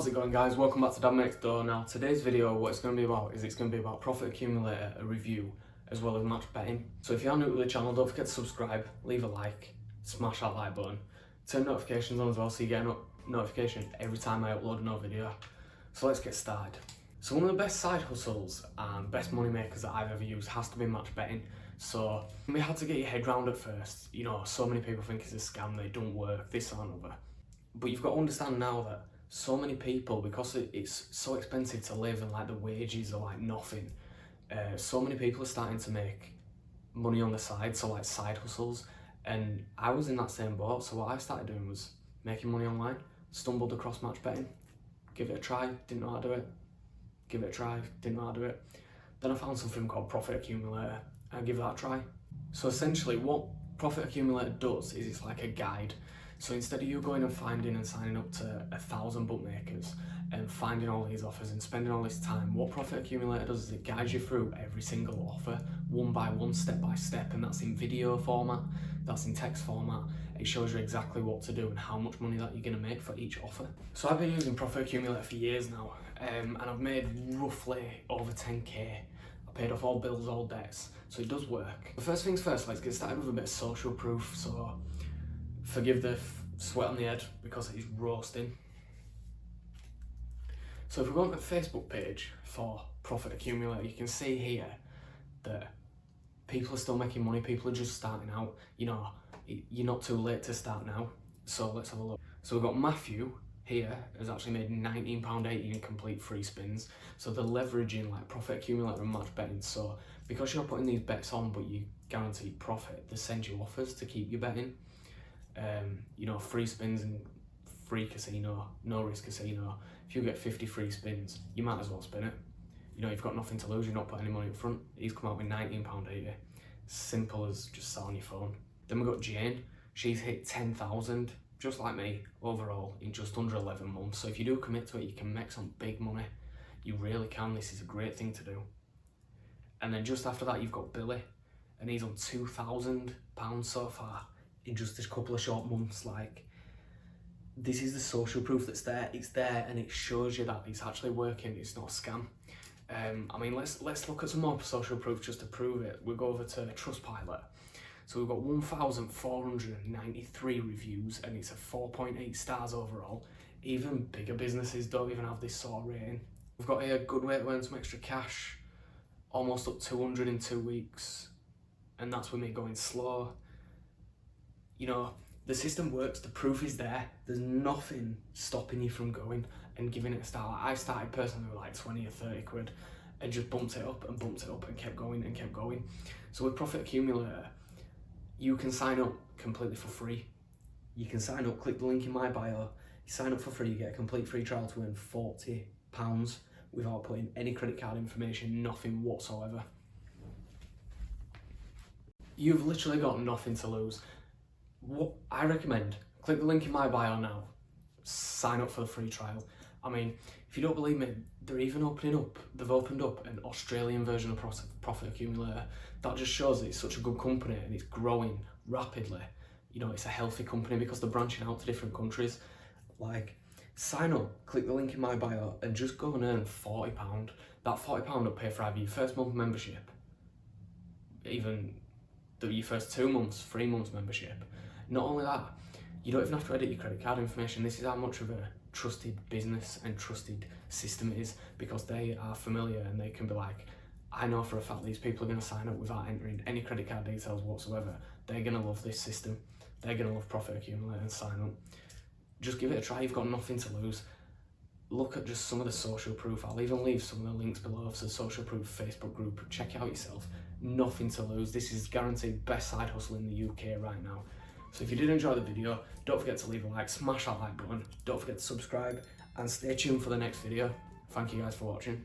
How's it going, guys? Welcome back to Dad Makes Dough. Now today's video, what it's going to be about is it's going to be about Profit Accumulator, a review, as well as match betting. So if you're new to the channel, don't forget to subscribe, leave a like, smash that like button, turn notifications on as well so you get a notification every time I upload a new video. So let's get started. So one of the best side hustles and best money makers that I've ever used has to be match betting. So we had to get your head round at first. You know, so many people think it's a scam, they don't work, this or another. But you've got to understand now that so many people, because it's so expensive to live and like the wages are like nothing, so many people are starting to make money on the side, so like side hustles. And I was in that same boat, so what I started doing was making money online, stumbled across match betting, give it a try, didn't know how to do it, give it a try, didn't know how to do it. Then I found something called Profit Accumulator and give that a try. So essentially what Profit Accumulator does is it's like a guide. So instead of you going and finding and signing up to 1,000 bookmakers and finding all these offers and spending all this time, what Profit Accumulator does is it guides you through every single offer, one by one, step by step, and that's in video format, that's in text format. It shows you exactly what to do and how much money that you're going to make for each offer. So I've been using Profit Accumulator for years now, and I've made roughly over 10k. I paid off all bills, all debts, so it does work. But first things first, let's get started with a bit of social proof. So forgive the sweat on the head because it is roasting. So if we go on the Facebook page for Profit Accumulator, you can see here that people are still making money, people are just starting out. You know, you're not too late to start now. So let's have a look. So we've got Matthew here has actually made £19.80 in complete free spins. So they're leveraging like Profit Accumulator and match betting. So because you're putting these bets on but you guarantee profit, they send you offers to keep you betting. You know, free spins and free casino, no risk casino. If you get 50 free spins, you might as well spin it. You know, you've got nothing to lose, you're not putting any money up front. He's come out with £19.80. Simple as just sell on your phone. Then we've got Jane. She's hit 10,000, just like me, overall, in just under 11 months. So if you do commit to it, you can make some big money. You really can. This is a great thing to do. And then just after that, you've got Billy, and he's on £2,000 so far in just a couple of short months. Like, this is the social proof that's there. It's there and it shows you that it's actually working, it's not a scam. I mean, let's look at some more social proof just to prove it. We'll go over to Trustpilot. So we've got 1,493 reviews and it's a 4.8 stars overall. Even bigger businesses don't even have this sort of rating. We've got here a good way to earn some extra cash, almost up 200 in 2 weeks, and that's with me going slow. You know, the system works, the proof is there, there's nothing stopping you from going and giving it a start. Like, I started personally with like 20 or 30 quid and just bumped it up and kept going and kept going. So with Profit Accumulator, you can sign up completely for free. You can sign up, click the link in my bio, you sign up for free, you get a complete free trial to earn £40 without putting any credit card information, nothing whatsoever. You've literally got nothing to lose. What I recommend, click the link in my bio now, sign up for the free trial. I mean, if you don't believe me, they've opened up an Australian version of Profit Accumulator. That just shows that it's such a good company and it's growing rapidly. You know, it's a healthy company because they're branching out to different countries. Like, sign up, click the link in my bio and just go and earn £40. That £40 will pay for either your first month membership, even your first 2 months, 3 months membership. Not only that, you don't even have to edit your credit card information. This is how much of a trusted business and trusted system it is, because they are familiar and they can be like, I know for a fact these people are going to sign up without entering any credit card details whatsoever. They're going to love this system. They're going to love Profit Accumulator and sign up. Just give it a try. You've got nothing to lose. Look at just some of the social proof. I'll even leave some of the links below for the social proof Facebook group. Check it out yourself. Nothing to lose. This is guaranteed best side hustle in the UK right now. So if you did enjoy the video, don't forget to leave a like, smash that like button, don't forget to subscribe, and stay tuned for the next video. Thank you guys for watching.